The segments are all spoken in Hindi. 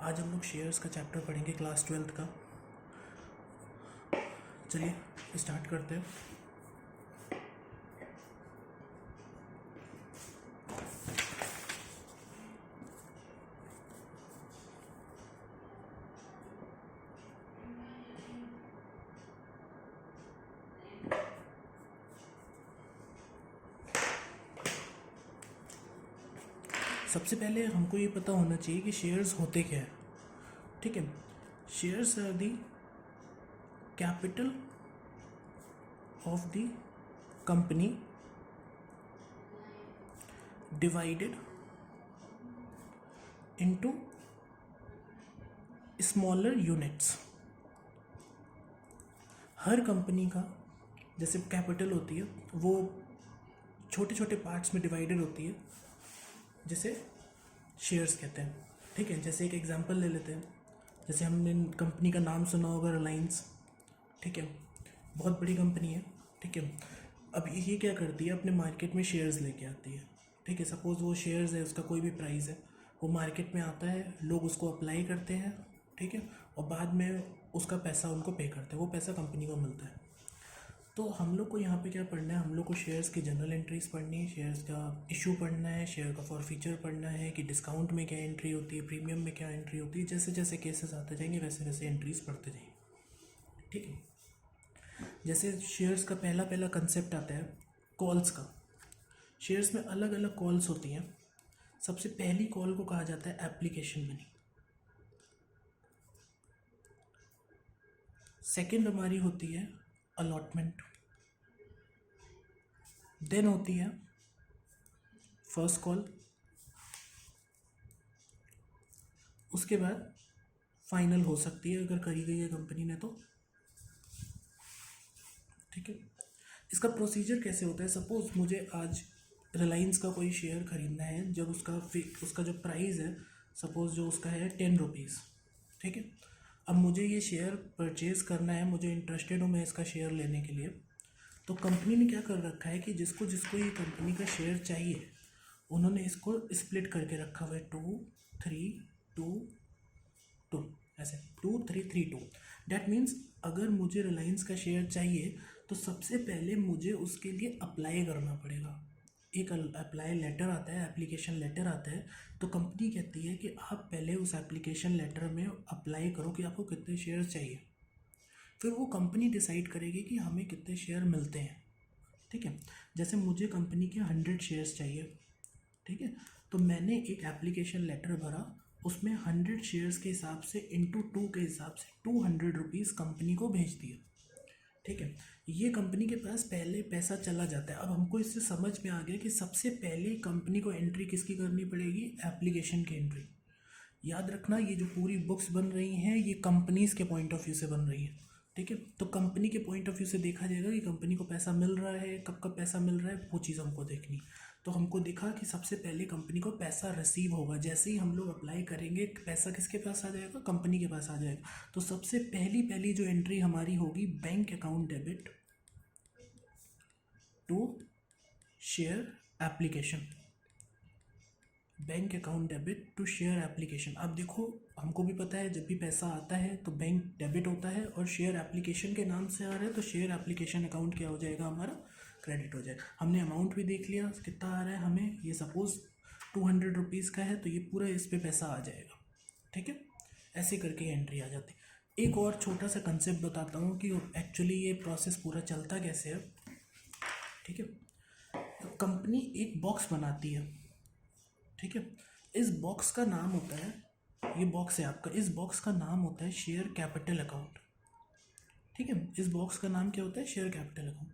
आज हम लोग शेयर्स का चैप्टर पढ़ेंगे क्लास 12th का। चलिए स्टार्ट करते हैं। सबसे पहले हमको ये पता होना चाहिए कि शेयर्स होते क्या है। ठीक है, shares are the capital of the company divided into smaller units. हर कंपनी का जैसे कैपिटल होती है वो छोटे छोटे पार्ट्स में डिवाइडेड होती है, जिसे शेयर्स कहते हैं। ठीक है, जैसे एक एग्जांपल ले लेते हैं। जैसे हमने कंपनी का नाम सुना होगा, रिलायंस। ठीक है, बहुत बड़ी कंपनी है। ठीक है, अब ये क्या करती है, अपने मार्केट में शेयर्स लेके आती है। ठीक है, सपोज़ वो शेयर्स है, उसका कोई भी प्राइस है, वो मार्केट में आता है, लोग उसको अप्लाई करते हैं। ठीक है, और बाद में उसका पैसा उनको पे करते हैं, वो पैसा कंपनी को मिलता है। तो हम लोग को यहाँ पे क्या पढ़ना है, हम लोग को शेयर्स की जनरल एंट्रीज पढ़नी है, शेयर्स का इशू पढ़ना है, शेयर का फॉर फीचर पढ़ना है कि डिस्काउंट में क्या एंट्री होती है, प्रीमियम में क्या एंट्री होती है। जैसे जैसे केसेस आते जाएंगे वैसे वैसे एंट्रीज पढ़ते जाएंगे। ठीक है, जैसे शेयर्स का पहला पहला कंसेप्ट आता है कॉल्स का। शेयर्स में अलग अलग कॉल्स होती हैं। सबसे पहली कॉल को कहा जाता है एप्लीकेशन मनी। सेकंड हमारी होती है अलॉटमेंट। देन होती है फर्स्ट कॉल। उसके बाद फाइनल हो सकती है अगर करी गई है कंपनी ने तो। ठीक है, इसका प्रोसीजर कैसे होता है। सपोज मुझे आज रिलायंस का कोई शेयर खरीदना है, जब उसका जो प्राइस है, सपोज जो उसका है 10 रुपीज़। ठीक है, अब मुझे ये शेयर परचेज़ करना है, मुझे इंटरेस्टेड हूँ मैं इसका शेयर लेने के लिए। तो कंपनी ने क्या कर रखा है कि जिसको जिसको ये कंपनी का शेयर चाहिए, उन्होंने इसको स्प्लिट करके रखा हुआ है 2 3 2 2, ऐसे 2 3 3 2। डैट मीन्स अगर मुझे रिलायंस का शेयर चाहिए तो सबसे पहले मुझे उसके लिए अप्लाई करना पड़ेगा। एक अप्लाई लेटर आता है, एप्लीकेशन लेटर आता है। तो कंपनी कहती है कि आप पहले उस एप्लीकेशन लेटर में अप्लाई करो कि आपको कितने शेयर चाहिए। फिर वो कंपनी डिसाइड करेगी कि हमें कितने शेयर मिलते हैं। ठीक है, जैसे मुझे कंपनी के 100 शेयर्स चाहिए। ठीक है, तो मैंने एक एप्लीकेशन लेटर भरा, उसमें 100 शेयर्स के हिसाब से इंटू 2 के हिसाब से 200 रुपीज़ कंपनी को भेज दिया। ठीक है, ये कंपनी के पास पहले पैसा चला जाता है। अब हमको इससे समझ में आ गया कि सबसे पहले कंपनी को एंट्री किसकी करनी पड़ेगी, एप्लीकेशन की एंट्री। याद रखना, ये जो पूरी बुक्स बन रही हैं ये कंपनीज़ के पॉइंट ऑफ व्यू से बन रही है। ठीक है, तो कंपनी के पॉइंट ऑफ व्यू से देखा जाएगा कि कंपनी को पैसा मिल रहा है, कब कब पैसा मिल रहा है, वो चीज़ हमको देखनी। तो हमको देखा कि सबसे पहले कंपनी को पैसा रिसीव होगा। जैसे ही हम लोग अप्लाई करेंगे पैसा किसके पास आ जाएगा, कंपनी के पास आ जाएगा। तो सबसे पहली पहली जो एंट्री हमारी होगी, bank account debit to share application. Bank account debit to share application. अब देखो, हमको भी पता है जब भी पैसा आता है तो बैंक डेबिट होता है, और शेयर एप्लीकेशन के नाम से आ रहा है तो शेयर एप्लीकेशन अकाउंट क्या हो जाएगा, हमारा क्रेडिट हो जाएगा। हमने अमाउंट भी देख लिया कितना आ रहा है हमें, ये सपोज़ 200 रुपीज़ का है तो ये पूरा इस पर पैसा आ जाएगा। ठीक है, ऐसे करके एंट्री आ जाती है। एक और छोटा सा कंसेप्ट बताता हूँ कि एक्चुअली ये प्रोसेस पूरा चलता कैसे है। ठीक है, तो कंपनी एक बॉक्स बनाती है। ठीक है, इस बॉक्स का नाम होता है, ये बॉक्स है आपका, इस बॉक्स का नाम होता है शेयर कैपिटल अकाउंट। ठीक है, इस बॉक्स का नाम क्या होता है, शेयर कैपिटल अकाउंट।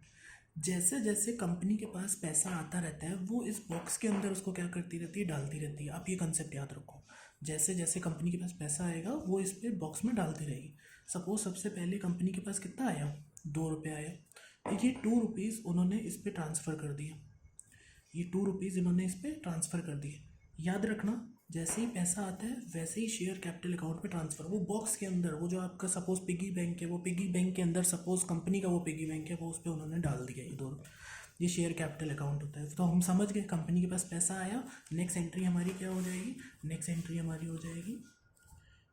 जैसे जैसे कंपनी के पास पैसा आता रहता है वो इस बॉक्स के अंदर उसको क्या करती रहती है, डालती रहती है। आप ये कंसेप्ट याद रखो, जैसे जैसे कंपनी के पास पैसा आएगा वो इस पे बॉक्स में डालती रहेगी। सपोज सबसे पहले कंपनी के पास कितना आया, 2 रुपये आया, तो ये 2 रुपीज़ उन्होंने इस पर ट्रांसफ़र कर दिया। ये 2 रुपीज़ इन्होंने इस पर ट्रांसफ़र कर दिए। याद रखना, जैसे ही पैसा आता है वैसे ही शेयर कैपिटल अकाउंट में ट्रांसफ़र। वो बॉक्स के अंदर, वो जो आपका सपोज़ पिगी बैंक है, वो पिगी बैंक के अंदर सपोज़ कंपनी का वो पिगी बैंक है, वो उस पर उन्होंने डाल दिया ये 2। ये शेयर कैपिटल अकाउंट होता है। तो हम समझ गए कंपनी के पास पैसा आया, नेक्स्ट एंट्री हमारी क्या हो जाएगी, नेक्स्ट एंट्री हमारी हो जाएगी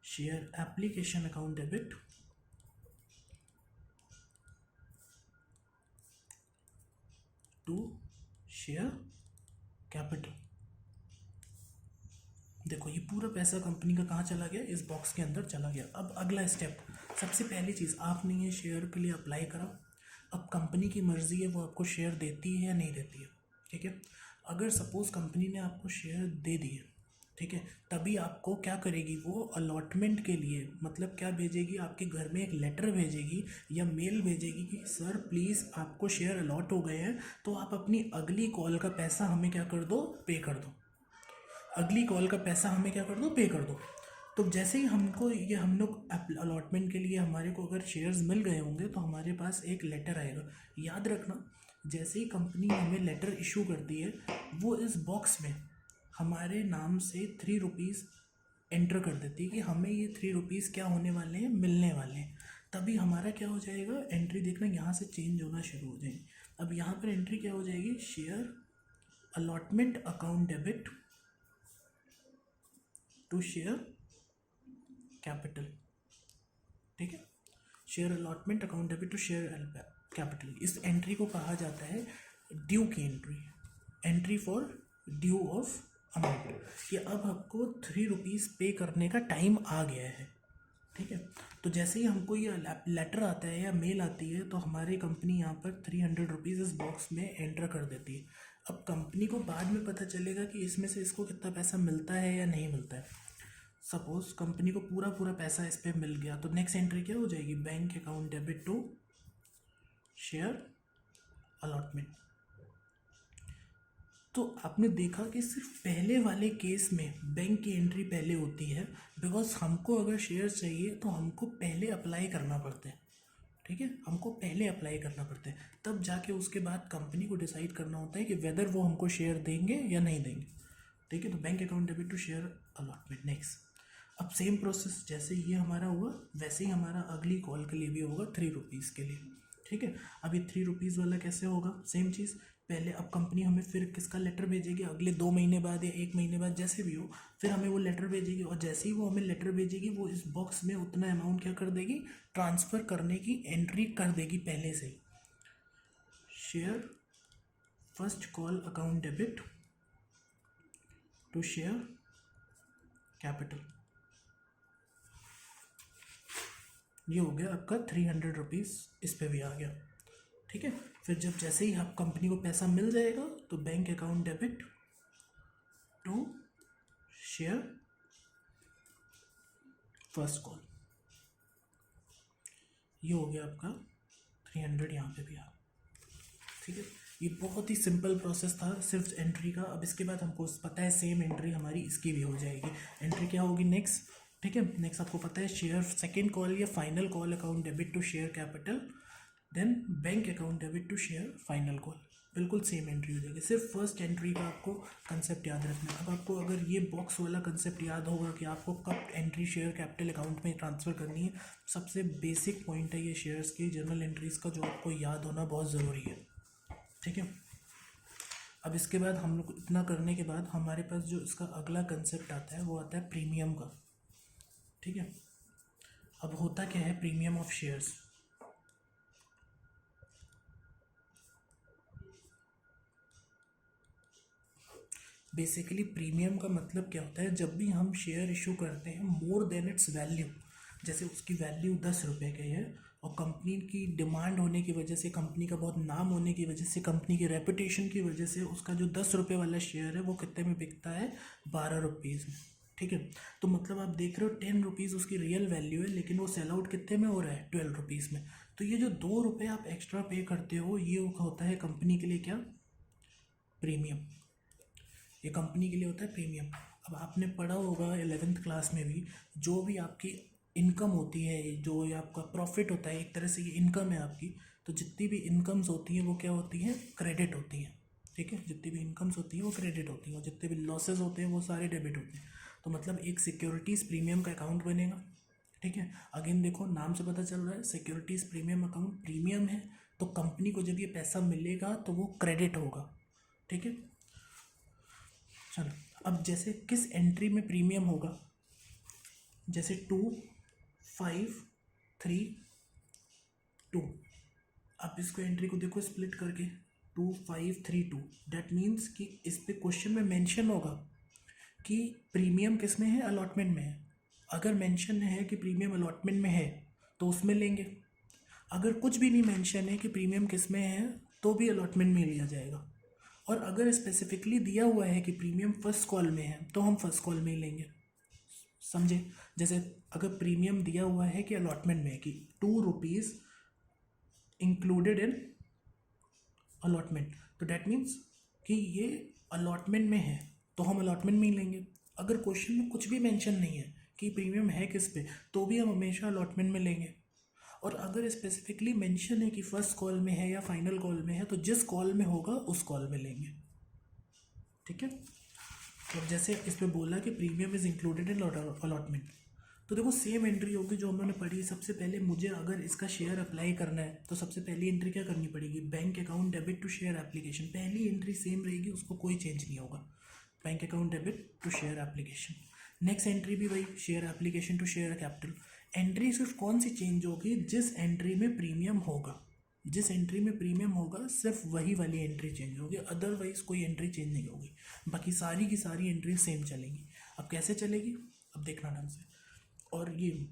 share application account debit to share capital. देखो ये पूरा पैसा कंपनी का कहाँ चला गया, इस बॉक्स के अंदर चला गया। अब अगला स्टेप, सबसे पहली चीज़, आपने ये शेयर के लिए अप्लाई करा। अब कंपनी की मर्ज़ी है वो आपको शेयर देती है या नहीं देती है, ठीक है। अगर सपोज़ कंपनी ने आपको शेयर दे दिए, ठीक है, तभी आपको क्या करेगी वो, अलॉटमेंट के लिए मतलब क्या भेजेगी, आपके घर में एक लेटर भेजेगी या मेल भेजेगी कि सर प्लीज़ आपको शेयर अलॉट हो गए हैं, तो आप अपनी अगली कॉल का पैसा हमें क्या कर दो, पे कर दो। अगली कॉल का पैसा हमें क्या कर दो, पे कर दो। तो जैसे ही हमको ये, हम लोग अलॉटमेंट के लिए हमारे को अगर शेयर्स मिल गए होंगे तो हमारे पास एक लेटर आएगा। याद रखना, जैसे ही कंपनी हमें लेटर इशू करती है, वो इस बॉक्स में हमारे नाम से 3 रुपीज़ एंटर कर देती है कि हमें ये 3 रुपीज़ क्या होने वाले हैं, मिलने वाले हैं। तभी हमारा क्या हो जाएगा, एंट्री देखना यहाँ से चेंज होना शुरू हो जाएगी। अब यहाँ पर एंट्री क्या हो जाएगी, share allotment account debit to share capital, ठीक है। Share allotment account debit to share capital, इस एंट्री को कहा जाता है ड्यू की entry, entry for due of amount, कि अब आपको 3 रुपीज़ पे करने का टाइम आ गया है, ठीक है। तो जैसे ही हमको ये लेटर आता है या मेल आती है तो हमारी कंपनी यहाँ पर 300 रुपीज़ इस बॉक्स में एंटर कर देती है। अब कंपनी को बाद में पता चलेगा कि इसमें से इसको कितना पैसा मिलता है या नहीं मिलता है। सपोज कंपनी को पूरा पूरा पैसा इस पर मिल गया तो नेक्स्ट एंट्री क्या हो जाएगी, bank account debit to share allotment. तो आपने देखा कि सिर्फ पहले वाले केस में बैंक की एंट्री पहले होती है, बिकॉज हमको अगर शेयर चाहिए तो हमको पहले अप्लाई करना पड़ता है, ठीक है, हमको पहले अप्लाई करना पड़ता है, तब जाके उसके बाद कंपनी को डिसाइड करना होता है कि वेदर वो हमको शेयर देंगे या नहीं देंगे, ठीक है। तो bank account debit to share allotment. Next, अब सेम प्रोसेस जैसे ये हमारा हुआ वैसे ही हमारा अगली कॉल के लिए भी होगा 3 रुपीज़ के लिए, ठीक है। अब ये 3 रुपीज़ वाला कैसे होगा, सेम चीज़, पहले अब कंपनी हमें फिर किसका लेटर भेजेगी, अगले 2 महीने बाद या 1 महीने बाद जैसे भी हो, फिर हमें वो लेटर भेजेगी, और जैसे ही वो हमें लेटर भेजेगी वो इस बॉक्स में उतना अमाउंट क्या कर देगी, ट्रांसफ़र करने की एंट्री कर देगी पहले से ही। Share first call account debit to share capital, ये हो गया आपका 300 रुपीज़, इस पे भी आ गया, ठीक है। फिर जब जैसे ही आप कंपनी को पैसा मिल जाएगा तो bank account debit to share first call, ये हो गया आपका 300, यहाँ पे भी आ, ठीक है। ये बहुत ही सिंपल प्रोसेस था सिर्फ एंट्री का। अब इसके बाद हमको पता है सेम एंट्री हमारी इसकी भी हो जाएगी। एंट्री क्या होगी नेक्स्ट, ठीक है, नेक्स्ट आपको पता है शेयर सेकेंड कॉल या final call account debit to share capital, then bank account debit to share final call, बिल्कुल सेम एंट्री हो जाएगी। सिर्फ फर्स्ट एंट्री का आपको कंसेप्ट याद रखना है। अब आपको अगर ये बॉक्स वाला कंसेप्ट याद होगा कि आपको कब एंट्री शेयर कैपिटल अकाउंट में ट्रांसफ़र करनी है, सबसे बेसिक पॉइंट है ये शेयर्स की जर्नल एंट्रीज़ का, जो आपको याद होना बहुत ज़रूरी है, ठीक है। अब इसके बाद हम लोग इतना करने के बाद हमारे पास जो इसका अगला कंसेप्ट आता है वो आता है प्रीमियम का, ठीक है। अब होता क्या है premium of shares, basically premium का मतलब क्या होता है, जब भी हम शेयर इशू करते हैं मोर देन इट्स वैल्यू, जैसे उसकी वैल्यू 10 रुपये की है और कंपनी की डिमांड होने की वजह से, कंपनी का बहुत नाम होने की वजह से, कंपनी की रेपुटेशन की वजह से उसका जो 10 रुपये वाला शेयर है वो कितने में बिकता है, 12 रुपीज़ में, ठीक है। तो मतलब आप देख रहे हो 10 रुपीज़ उसकी रियल वैल्यू है, लेकिन वो सेल आउट कितने में हो रहा है, 12 रुपीज़ में। तो ये जो 2 रुपये आप एक्स्ट्रा पे करते हो ये होता है कंपनी के लिए क्या, प्रीमियम, ये कंपनी के लिए होता है प्रीमियम। अब आपने पढ़ा होगा 11th क्लास में भी, जो भी आपकी इनकम होती है, जो ये आपका प्रॉफिट होता है, एक तरह से ये इनकम है आपकी, तो जितनी भी इनकम्स होती हैं वो क्या होती हैं, क्रेडिट होती हैं, ठीक है। जितनी भी इनकम्स होती हैं वो क्रेडिट होती हैं और जितने भी लॉसेज होते हैं वो सारे डेबिट होते हैं। तो मतलब एक सिक्योरिटीज़ प्रीमियम का अकाउंट बनेगा, ठीक है। अगेन देखो नाम से पता चल रहा है सिक्योरिटीज़ प्रीमियम अकाउंट, प्रीमियम है तो कंपनी को जब ये पैसा मिलेगा तो वो क्रेडिट होगा, ठीक है। चलो अब जैसे किस एंट्री में प्रीमियम होगा, जैसे 2, 5, 3, 2, आप इसको एंट्री को देखो स्प्लिट करके 2, 5, 3, 2, डैट मीन्स कि इस पे क्वेश्चन में मेंशन होगा कि प्रीमियम किस में है, अलॉटमेंट में है। अगर मेंशन है कि प्रीमियम अलॉटमेंट में है तो उसमें लेंगे, अगर कुछ भी नहीं मेंशन है कि प्रीमियम किस में है तो भी अलॉटमेंट में लिया जाएगा। और अगर स्पेसिफिकली दिया हुआ है कि प्रीमियम फर्स्ट कॉल में है तो हम फर्स्ट कॉल में ही लेंगे। समझे? जैसे अगर प्रीमियम दिया हुआ है कि अलॉटमेंट में है कि ₹2 इंक्लूडेड इन अलॉटमेंट, तो डैट मीन्स कि ये अलॉटमेंट में है तो हम अलॉटमेंट में ही लेंगे। अगर क्वेश्चन में कुछ भी मेंशन नहीं है कि प्रीमियम है किस पे तो भी हम हमेशा अलॉटमेंट में लेंगे। और अगर स्पेसिफिकली मेंशन है कि फर्स्ट कॉल में है या फाइनल कॉल में है तो जिस कॉल में होगा उस कॉल में लेंगे। ठीक है। तो जैसे इस पे बोला कि premium is included in allotment, तो देखो सेम एंट्री होगी जो हमने पढ़ी। सबसे पहले मुझे अगर इसका शेयर अप्लाई करना है तो सबसे पहली एंट्री क्या करनी पड़ेगी, bank account debit to share application. पहली एंट्री सेम रहेगी, उसको कोई चेंज नहीं होगा, bank account debit to share application. Next entry भी वही, share application to share capital. Entry सिर्फ कौन सी चेंज होगी, जिस एंट्री में प्रीमियम होगा, जिस एंट्री में प्रीमियम होगा सिर्फ वही वाली एंट्री चेंज होगी, अदरवाइज कोई एंट्री चेंज नहीं होगी। बाकी सारी की सारी एंट्री सेम चलेंगी। अब कैसे चलेगी, अब देखना ढंग से। और ये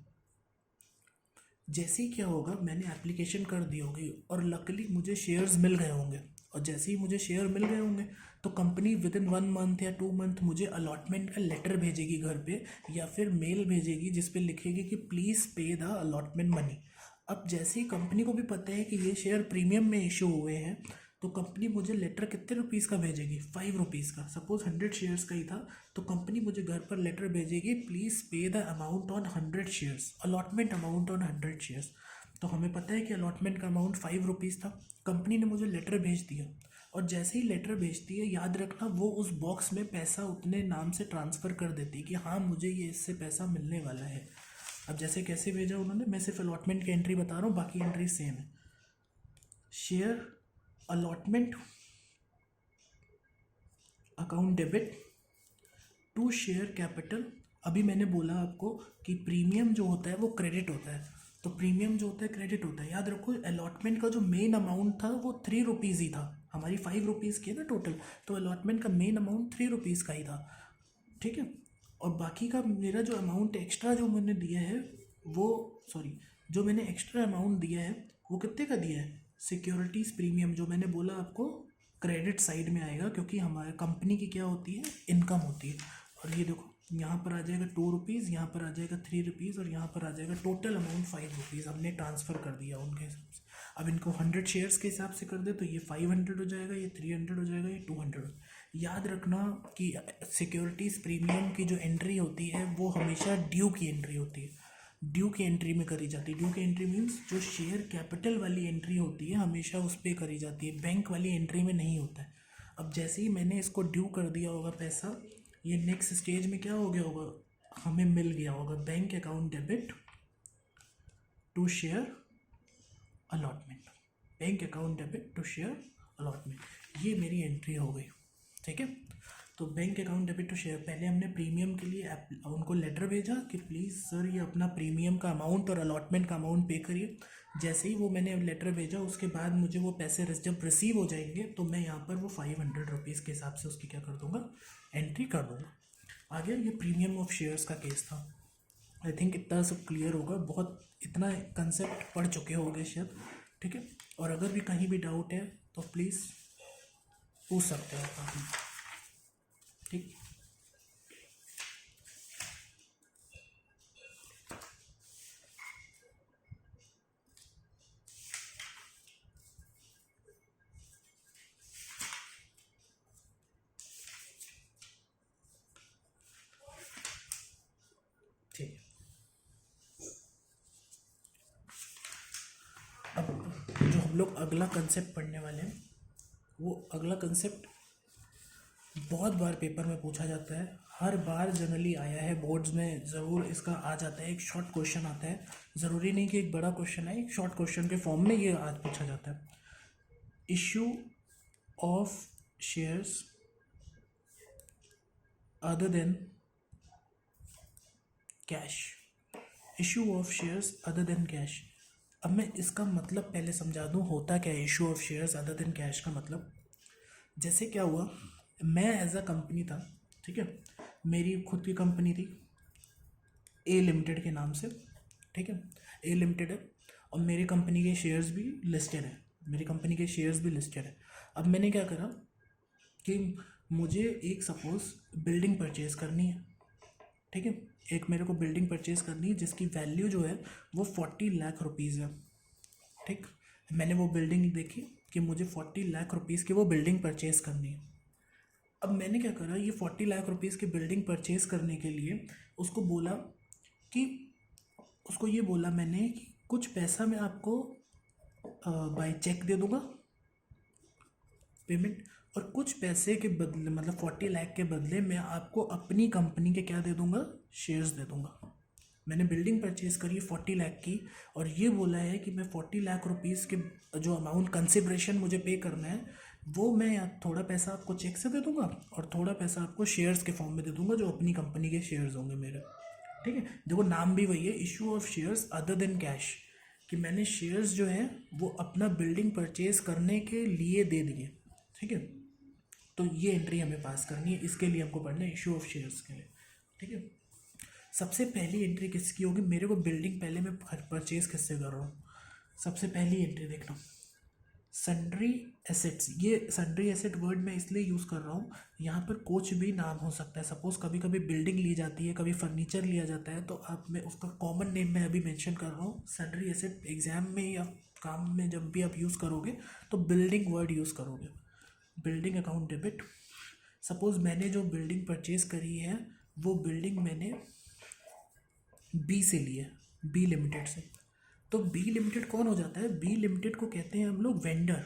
जैसे ही क्या होगा, मैंने एप्लीकेशन कर दी होगी और लकली मुझे शेयर्स मिल गए होंगे, और जैसे ही मुझे शेयर मिल गए होंगे तो कंपनी विद इन 1 मंथ या 2 मंथ मुझे अलॉटमेंट का लेटर भेजेगी घर पे, या फिर मेल भेजेगी जिस पे लिखेगी कि प्लीज़ पे द अलॉटमेंट मनी। अब जैसे ही कंपनी को भी पता है कि ये शेयर प्रीमियम में इशू हुए हैं तो कंपनी मुझे लेटर कितने रुपीज़ का भेजेगी, ₹5 का। सपोज 100 शेयर्स का ही था तो कंपनी मुझे घर पर लेटर भेजेगी, प्लीज़ पे the amount on 100 shares, allotment amount on 100 shares. तो हमें पता है कि अलॉटमेंट का अमाउंट ₹5 था। कंपनी ने मुझे लेटर भेज दिया, और जैसे ही लेटर भेजती है, याद रखना वो उस बॉक्स में पैसा उतने नाम से ट्रांसफ़र कर देती है कि हाँ मुझे ये इससे पैसा मिलने वाला है। अब जैसे कैसे भेजा उन्होंने, मैं सिर्फ अलॉटमेंट की एंट्री बता रहा हूँ, बाकी एंट्री सेम है। Share allotment account debit to share capital. अभी मैंने बोला आपको कि प्रीमियम जो होता है वो क्रेडिट होता है, तो प्रीमियम जो होता है क्रेडिट होता है। याद रखो अलॉटमेंट का जो मेन अमाउंट था वो ₹3 ही था, हमारी ₹5 की है ना टोटल, तो अलॉटमेंट का मेन अमाउंट ₹3 का ही था। ठीक है। और बाकी का मेरा जो अमाउंट एक्स्ट्रा जो मैंने दिया है वो, सॉरी, जो मैंने एक्स्ट्रा अमाउंट दिया है वो कितने का दिया है, सिक्योरिटीज़ प्रीमियम, जो मैंने बोला आपको क्रेडिट साइड में आएगा, क्योंकि हमारे कंपनी की क्या होती है, इनकम होती है। और ये देखो यहाँ पर आ जाएगा ₹2, यहाँ पर आ जाएगा ₹3, और यहाँ पर आ जाएगा टोटल अमाउंट ₹5 हमने ट्रांसफ़र कर दिया उनके हिसाब से। अब इनको 100 शेयर्स के हिसाब से कर दे तो ये 500 हो जाएगा, ये 300 हो जाएगा, ये 200। याद रखना कि सिक्योरिटीज़ प्रीमियम की जो एंट्री होती है वो हमेशा ड्यू की एंट्री होती है, ड्यू की एंट्री में करी जाती है। ड्यू की एंट्री मीन्स जो शेयर कैपिटल वाली एंट्री होती है हमेशा उस पर करी जाती है, बैंक वाली एंट्री में नहीं होता है। अब जैसे ही मैंने इसको ड्यू कर दिया होगा पैसा, ये नेक्स्ट स्टेज में क्या हो गया होगा, हमें मिल गया होगा bank account debit to share allotment, bank account debit to share allotment, ये मेरी एंट्री हो गई। ठीक है। तो bank account debit to share, पहले हमने प्रीमियम के लिए उनको लेटर भेजा कि प्लीज़ सर ये अपना प्रीमियम का अमाउंट और अलॉटमेंट का अमाउंट पे करिए। जैसे ही वो मैंने लेटर भेजा उसके बाद मुझे वो पैसे जब रिसीव हो जाएंगे तो मैं यहाँ पर वो ₹500 के हिसाब से उसकी क्या कर दूँगा, एंट्री कर दूँगा। आगे ये प्रीमियम ऑफ शेयर्स का केस था। आई थिंक इतना सब क्लियर होगा, बहुत इतना कंसेप्ट पढ़ चुके होंगे शायद। ठीक है। और अगर भी कहीं भी डाउट है तो प्लीज़ पूछ सकते हो आप। ठीक। ठीक है। अब जो हम लोग अगला कंसेप्ट पढ़ने वाले हैं वो अगला कंसेप्ट बहुत बार पेपर में पूछा जाता है, हर बार जनरली आया है बोर्ड्स में, ज़रूर इसका आ जाता है, एक शॉर्ट क्वेश्चन आता है। ज़रूरी नहीं कि एक बड़ा क्वेश्चन है, एक शॉर्ट क्वेश्चन के फॉर्म में ये आज पूछा जाता है। Issue of shares other than cash. Issue of shares other than cash. अब मैं इसका मतलब पहले समझा दूँ होता क्या है issue of shares other than cash का मतलब। जैसे क्या हुआ, मैं एज अ कंपनी था, ठीक है, मेरी खुद की कंपनी थी ए लिमिटेड के नाम से, ठीक है, ए लिमिटेड है, और मेरी कंपनी के शेयर्स भी लिस्टेड है, मेरी कंपनी के शेयर्स भी लिस्टेड है। अब मैंने क्या करा कि मुझे एक सपोज़ बिल्डिंग परचेज़ करनी है, ठीक है, एक मेरे को बिल्डिंग परचेज़ करनी है जिसकी वैल्यू जो है वो 40 लाख रुपीज़ है, ठीक। मैंने वो बिल्डिंग देखी कि मुझे 40 लाख रुपीज़ की वो बिल्डिंग परचेज़ करनी है। अब मैंने क्या करा, ये 40 लाख रुपीज़ की बिल्डिंग परचेज़ करने के लिए उसको बोला कि उसको ये बोला मैंने कि कुछ पैसा मैं आपको बाय चेक दे दूंगा पेमेंट, और कुछ पैसे के बदले मतलब 40 लाख के बदले मैं आपको अपनी कंपनी के क्या दे दूंगा, शेयर्स दे दूंगा। मैंने बिल्डिंग परचेज़ करी 40 लाख की, और ये बोला है कि मैं 40 लाख रुपीज़ के जो अमाउंट कंसिडरेशन मुझे पे करना है वो मैं या थोड़ा पैसा आपको चेक से दे दूंगा और थोड़ा पैसा आपको शेयर्स के फॉर्म में दे दूंगा जो अपनी कंपनी के शेयर्स होंगे मेरे, ठीक है। देखो नाम भी वही है, issue of shares other than cash, कि मैंने शेयर्स जो है वो अपना बिल्डिंग परचेज करने के लिए दे दिए, ठीक है। तो ये एंट्री हमें पास करनी है, इसके लिए हमको पढ़ना है इशू ऑफ शेयर्स के लिए, ठीक है। सबसे पहली एंट्री किसकी होगी, मेरे को बिल्डिंग पहले मैं परचेज किससे कर रहा हूँ, सबसे पहली एंट्री देखना सन्ड्री एसेट्स। ये सन्ड्री एसेट वर्ड मैं इसलिए यूज़ कर रहा हूँ, यहाँ पर कुछ भी नाम हो सकता है। सपोज़ कभी कभी बिल्डिंग ली जाती है, कभी फर्नीचर लिया जाता है, तो आप मैं उसका कॉमन नेम मैं अभी मेंशन कर रहा हूँ। सन्ड्री एसेट एग्जाम में या काम में जब भी आप यूज़ करोगे तो बिल्डिंग वर्ड यूज़ करोगे। बिल्डिंग अकाउंट डेबिट, सपोज़ मैंने जो बिल्डिंग परचेज़ करी है वो बिल्डिंग मैंने बी से ली है, बी लिमिटेड से। तो बी लिमिटेड कौन हो जाता है, बी लिमिटेड को कहते हैं हम लोग vendor.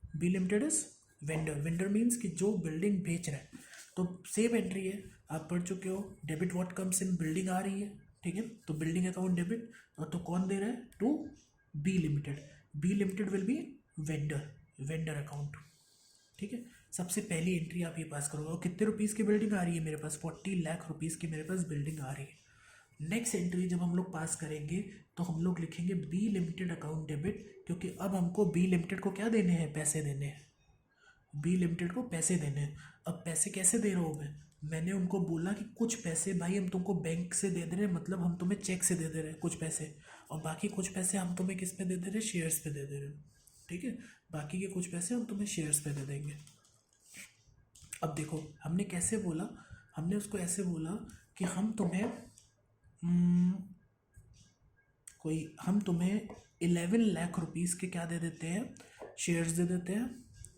B limited is vendor, vendor means कि जो बिल्डिंग बेच रहा है। तो सेम एंट्री है, आप पढ़ चुके हो, debit what comes in, building आ रही है, ठीक है, तो बिल्डिंग अकाउंट डेबिट, और तो कौन दे रहा है, to B limited. B limited will be vendor, vendor account, ठीक है। सबसे पहली एंट्री आप ये पास करोगे, और कितने रुपीज़ की बिल्डिंग आ रही है मेरे पास, 40 लाख रुपीज़ की मेरे पास बिल्डिंग आ रही है। नेक्स्ट एंट्री जब हम लोग पास करेंगे तो हम लोग लिखेंगे बी लिमिटेड अकाउंट डेबिट, क्योंकि अब हमको बी लिमिटेड को क्या देने हैं, पैसे देने हैं, बी लिमिटेड को पैसे देने हैं। अब पैसे कैसे दे रहा हूँ मैंने उनको बोला कि कुछ पैसे भाई हम तुमको बैंक से दे दे रहे हैं, मतलब हम तुम्हें चेक से दे दे रहे हैं कुछ पैसे, और बाकी कुछ पैसे हम तुम्हें किस पे दे दे रहे हैं, शेयर्स पे दे दे रहे हैं, ठीक है। बाकी के कुछ पैसे हम तुम्हें शेयर्स पे दे देंगे। अब देखो हमने कैसे बोला, हमने उसको ऐसे बोला कि हम तुम्हें कोई हम तुम्हें 11 लाख रुपीज़ के क्या दे देते हैं, शेयर्स दे देते हैं,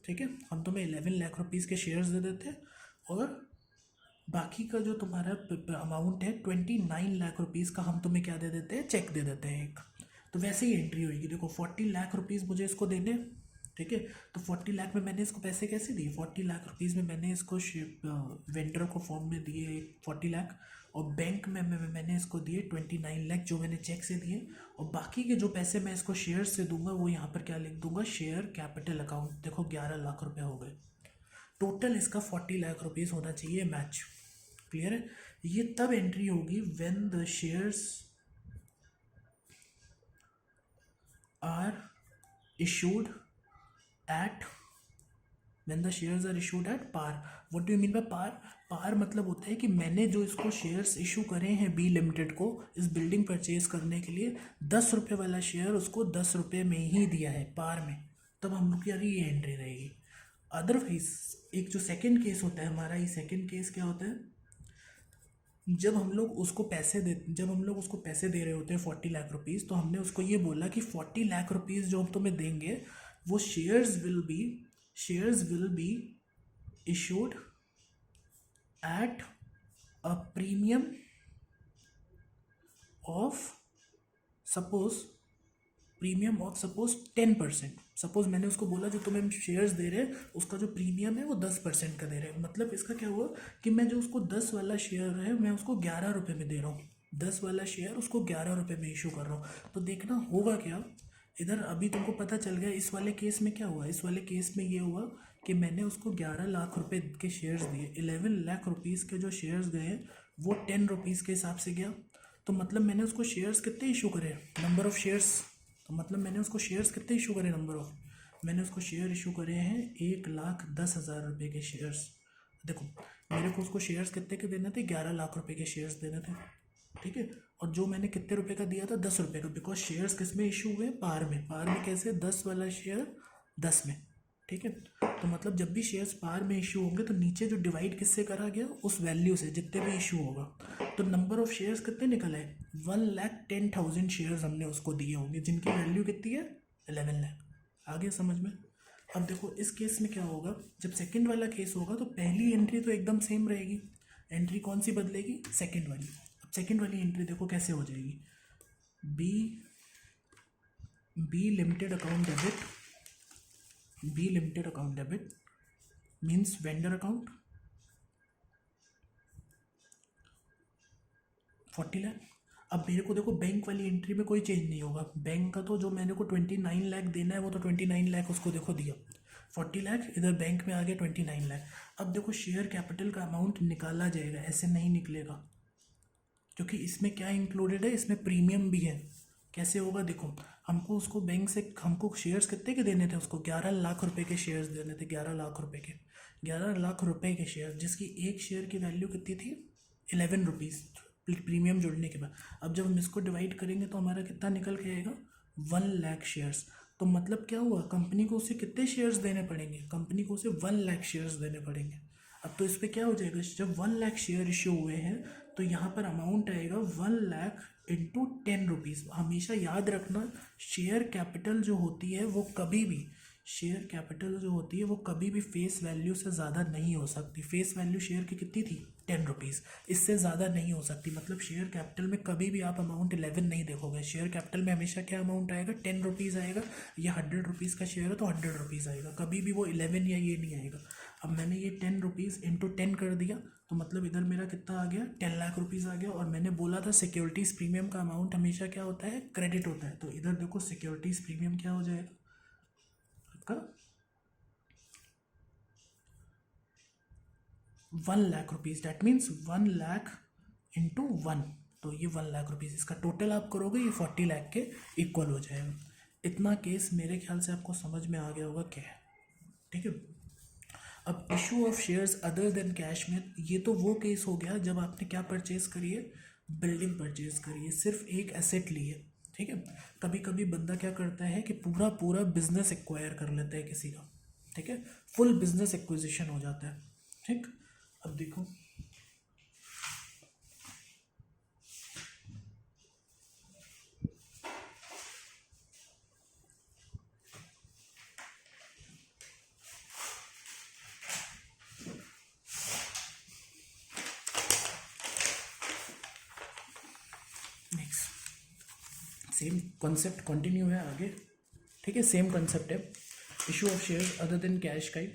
ठीक है। हम तुम्हें 11 लाख रुपीज़ के शेयर्स दे देते हैं, और बाकी का जो तुम्हारा अमाउंट है 29 लाख रुपीज़ का हम तुम्हें क्या दे देते हैं, चेक दे देते हैं एक। तो वैसे ही एंट्री होगी, देखो 40 लाख रुपीज़ मुझे इसको देने, ठीक है। तो 40 लाख में मैंने इसको पैसे कैसे दिए, 40 लाख रुपीज़ में मैंने इसको वेंडर को फॉर्म में दिए 40 लाख, और बैंक में मैंने इसको दिए 29 लाख जो मैंने चेक से दिए, और बाकी के जो पैसे मैं इसको शेयर से दूंगा वो यहाँ पर क्या लिख दूंगा, शेयर कैपिटल अकाउंट। देखो 11 लाख रुपये हो गए, टोटल इसका 40 लाख रुपीज़ होना चाहिए मैच, क्लियर है। ये तब एंट्री होगी when the shares are issued at, when the shares are issued at par। what do you mean by par? par मतलब होता है कि मैंने जो इसको शेयर्स इशू करे हैं बी लिमिटेड को इस बिल्डिंग परचेज करने के लिए, 10 रुपये वाला शेयर उसको 10 रुपये में ही दिया है पार में, तब हम लोग की यार ये एंट्री रहेगी। अदरवाइज एक जो सेकंड केस होता है हमारा, ये सेकंड केस क्या होता है, जब हम लोग उसको पैसे दे रहे होते हैं 40 लाख रुपीज़, तो हमने उसको ये बोला कि 40 लाख रुपीज़ जो हम तुम्हें देंगे वो shares will be issued at a premium of suppose 10%। Suppose मैंने उसको बोला जो तुम्हें शेयर्स दे रहे हैं उसका जो प्रीमियम है वो 10% का दे रहे हैं, मतलब इसका क्या हुआ कि मैं जो उसको 10 वाला शेयर है मैं उसको 11 रुपये में दे रहा हूँ, 10 वाला शेयर उसको 11 रुपये में इशू कर रहा हूँ। तो देखना होगा क्या इधर, अभी तुमको पता चल गया इस वाले केस में क्या हुआ, इस वाले केस में ये हुआ कि मैंने उसको 11 लाख रुपए के शेयर्स दिए, 11 लाख रुपीज़ के जो शेयर्स गए वो 10 रुपीज़ के हिसाब से गया, तो मतलब मैंने उसको शेयर्स कितने इशू करे, नंबर ऑफ़ शेयर्स, तो मतलब मैंने उसको शेयर्स कितने इशू करे, नंबर ऑफ़, मैंने उसको शेयर इशू करे हैं 1,10,000 रुपये के शेयर्स। देखो मेरे को उसको शेयर्स कितने के देने थे, 11 लाख रुपए के शेयर्स देने थे, ठीक है। और जो मैंने कितने रुपए का दिया था, 10 रुपये का, बिकॉज शेयर्स किस में इशू हुए, पार में। पार में कैसे, 10 वाला शेयर 10 में, ठीक है। तो मतलब जब भी शेयर्स पार में इशू होंगे तो नीचे जो डिवाइड किससे करा गया, उस वैल्यू से जितने भी इशू होगा। तो नंबर ऑफ शेयर्स कितने निकल आए, 1,10,000 शेयर्स हमने उसको दिए होंगे, जिनकी वैल्यू कितनी है, 11 लाख। आ गया समझ में। अब देखो इस केस में क्या होगा, जब सेकंड वाला केस होगा तो पहली एंट्री तो एकदम सेम रहेगी, एंट्री कौन सी बदलेगी, सेकंड वाली। अब सेकंड वाली एंट्री देखो कैसे हो जाएगी, B limited account debit, B limited account debit means vendor account 40 lakh. अब मेरे को देखो बैंक वाली एंट्री में कोई चेंज नहीं होगा, बैंक का तो जो मैंने को 29 लाख देना है वो तो 29 लाख उसको देखो दिया, 40 लाख इधर बैंक में आ गया 29 लाख। अब देखो शेयर कैपिटल का अमाउंट निकाला जाएगा, ऐसे नहीं निकलेगा, क्योंकि इसमें क्या इंक्लूडेड है, इसमें प्रीमियम भी है। कैसे होगा देखो, हमको उसको बैंक से हमको शेयर्स कितने के देने थे, उसको 11 लाख रुपए के शेयर्स देने थे, 11 लाख रुपए के, 11 लाख रुपए के शेयर, जिसकी एक शेयर की वैल्यू कितनी थी, 11 रुपीज़ प्रीमियम जोड़ने के बाद। अब जब हम इसको डिवाइड करेंगे तो हमारा कितना निकल के आएगा, 1 लाख शेयर्स। तो मतलब क्या हुआ, कंपनी को उसे कितने शेयर्स देने पड़ेंगे, कंपनी को उसे 1 लाख शेयर्स देने पड़ेंगे। अब तो इस पर क्या हो जाएगा, जब 1 लाख शेयर इश्यू हुए हैं तो यहाँ पर अमाउंट आएगा 1 लाख इंटू 10 रुपीज़। हमेशा याद रखना, शेयर कैपिटल जो होती है वो कभी भी, शेयर कैपिटल जो होती है वो कभी भी फेस वैल्यू से ज़्यादा नहीं हो सकती। फेस वैल्यू शेयर की कितनी थी, 10 रुपीज़, इससे ज़्यादा नहीं हो सकती। मतलब शेयर कैपिटल में कभी भी आप अमाउंट 11 नहीं देखोगे, शेयर कैपिटल में हमेशा क्या अमाउंट आएगा, 10 रुपीज़ आएगा, या 100 रुपीज़ का शेयर है तो 100 रुपीज़ आएगा, कभी भी वो 11 या ये नहीं आएगा। अब मैंने ये 10 रुपीज़ इंटू 10 कर दिया, तो मतलब इधर मेरा कितना आ गया, 10 लाख रुपीज़ आ गया। और मैंने बोला था सिक्योरिटीज़ प्रीमियम का अमाउंट हमेशा क्या होता है, क्रेडिट होता है। तो इधर देखो सिक्योरिटीज़ प्रीमियम क्या हो जाएगा आपका, 1 lakh rupees, that means 1 lakh into 1, तो ये 1 लाख रुपीज़, इसका टोटल आप करोगे ये 40 लाख के इक्वल हो जाएगा। इतना केस मेरे ख्याल से आपको समझ में आ गया होगा क्या है, ठीक है। अब issue of shares other than cash में, ये तो वो केस हो गया जब आपने क्या परचेज करी है, बिल्डिंग परचेज करी है, सिर्फ एक एसेट ली है, ठीक है। कभी कभी बंदा क्या करता है कि पूरा पूरा बिजनेस एक्वायर कर लेता है किसी का, ठीक है, फुल बिजनेस एक्विजिशन हो जाता है, ठीक। अब देखो सेम कॉन्सेप्ट कंटिन्यू है आगे, ठीक है, सेम कॉन्सेप्ट है, issue of shares other than cash का ही।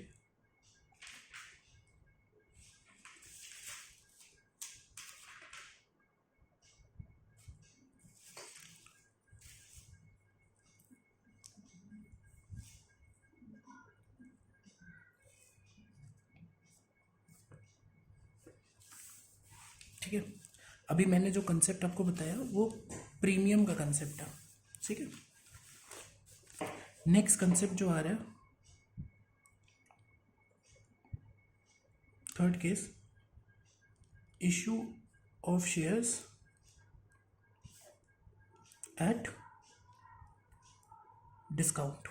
ठीक है, अभी मैंने जो कंसेप्ट आपको बताया वो प्रीमियम का कंसेप्ट है, ठीक है। नेक्स्ट कंसेप्ट जो आ रहा है, third case, issue of shares at discount.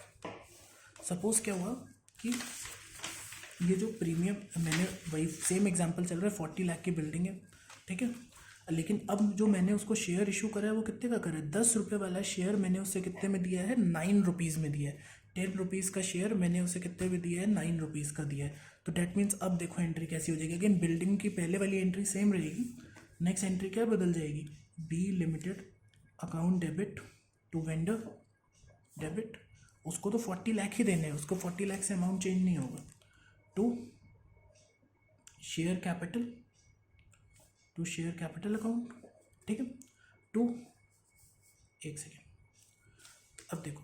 Suppose क्या हुआ कि ये जो प्रीमियम, मैंने वही सेम एग्जांपल चल रहा है, 40 लाख की बिल्डिंग है, ठीक है। लेकिन अब जो मैंने उसको शेयर इशू करा है वो कितने का करा है, 10 रुपये वाला शेयर मैंने उससे कितने में दिया है, 9 रुपीज़ में दिया है। 10 रुपीज़ का शेयर मैंने उसे कितने में दिया है, 9 रुपीज़ का दिया है। तो डैट मीन्स अब देखो एंट्री कैसी हो जाएगी, अगेन बिल्डिंग की पहले वाली एंट्री सेम रहेगी, नेक्स्ट एंट्री क्या बदल जाएगी, B limited account debit to vendor debit, उसको तो 40 लाख ही देने हैं, उसको 40 लाख से अमाउंट चेंज नहीं होगा, to share capital, to share capital account, ठीक है, टू, एक सेकेंड, अब देखो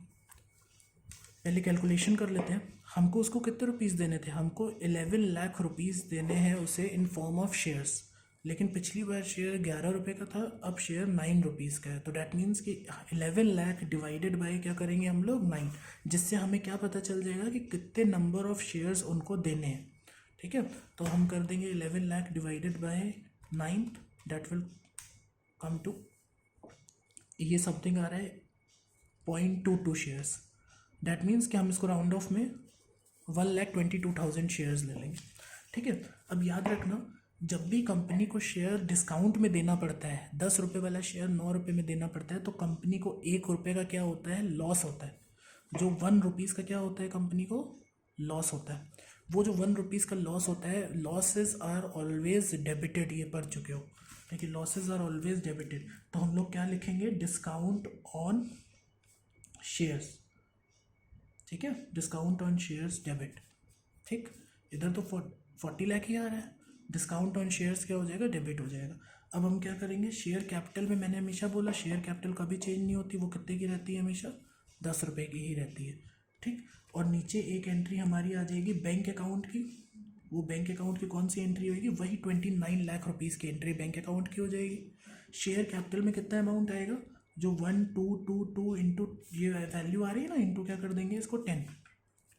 पहले कैलकुलेशन कर लेते हैं। हमको उसको कितने रुपीज़ देने थे, हमको 11 लाख रुपीज़ देने हैं उसे इन फॉर्म ऑफ शेयर्स, लेकिन पिछली बार शेयर 11 रुपये का था, अब शेयर 9 रुपीज़ का है। तो डैट मीन्स कि 11 लाख डिवाइडेड बाय क्या करेंगे हम लोग 9, जिससे हमें क्या पता चल जाएगा कि कितने नंबर ऑफ शेयर्स उनको देने हैं। ठीक है, तो हम कर देंगे 11 lakh divided by 9, that will come to, ये समथिंग आ रहा है 0.22 शेयर्स। डैट मीन्स कि हम इसको राउंड ऑफ में 1,22,000 शेयर्स ले लेंगे। ठीक है, अब याद रखना, जब भी कंपनी को शेयर डिस्काउंट में देना पड़ता है, 10 रुपये वाला शेयर 9 रुपये में देना पड़ता है, तो कंपनी को 1 रुपये का क्या होता है, लॉस होता है। जो 1 रुपीज़ का क्या होता है, कंपनी को लॉस होता है। वो जो 1 रुपीज़ का लॉस होता है, लॉसेज आर ऑलवेज डेबिटेड, ये पढ़ चुके हो। ठीक है, लॉसेज आर ऑलवेज डेबिटेड। तो हम लोग क्या लिखेंगे, डिस्काउंट ऑन शेयर्स। ठीक है, डिस्काउंट ऑन शेयर्स डेबिट। ठीक, इधर तो 40 लाख ही आ रहा है, डिस्काउंट ऑन शेयर्स क्या हो जाएगा, डेबिट हो जाएगा। अब हम क्या करेंगे, शेयर कैपिटल में मैंने हमेशा बोला शेयर कैपिटल कभी चेंज नहीं होती, वो कितने की रहती है, हमेशा 10 रुपये की ही रहती है। ठीक, और नीचे एक एंट्री हमारी आ जाएगी बैंक अकाउंट की। वो बैंक अकाउंट की कौन सी एंट्री होगी, वही 29 लाख रुपीज़ की एंट्री बैंक अकाउंट की हो जाएगी। शेयर कैपिटल में कितना अमाउंट आएगा, जो 1222 इंटू ये वैल्यू आ रही है ना, इंटू क्या कर देंगे इसको 10।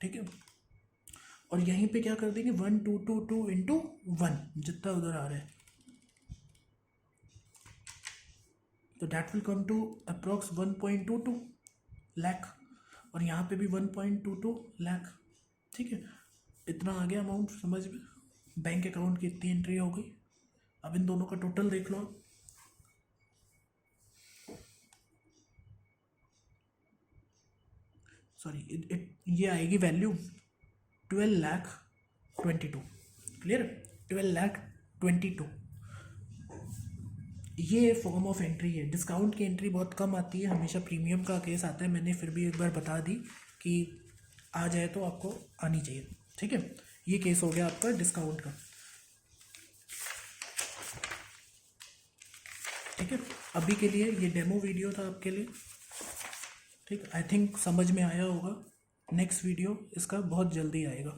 ठीक है, और यहीं पे क्या कर देंगे 1222 इंटू 1, जितना उधर आ रहा है, तो that will come to approx 1.22 lakh, और यहाँ पे भी 1.22 लाख। ठीक है, इतना आ गया अमाउंट समझ में, बैंक अकाउंट की इतनी एंट्री हो गई। अब इन दोनों का टोटल देख लो, सॉरी ये आएगी वैल्यू 12,22,। क्लियर, 12,22,। ये फॉर्म ऑफ एंट्री है। डिस्काउंट की एंट्री बहुत कम आती है, हमेशा प्रीमियम का केस आता है। मैंने फिर भी एक बार बता दी कि आ जाए तो आपको आनी चाहिए। ठीक है, ये केस हो गया आपका डिस्काउंट का। ठीक है, अभी के लिए ये डेमो वीडियो था आपके लिए। ठीक, आई थिंक समझ में आया होगा। नेक्स्ट वीडियो इसका बहुत जल्दी आएगा।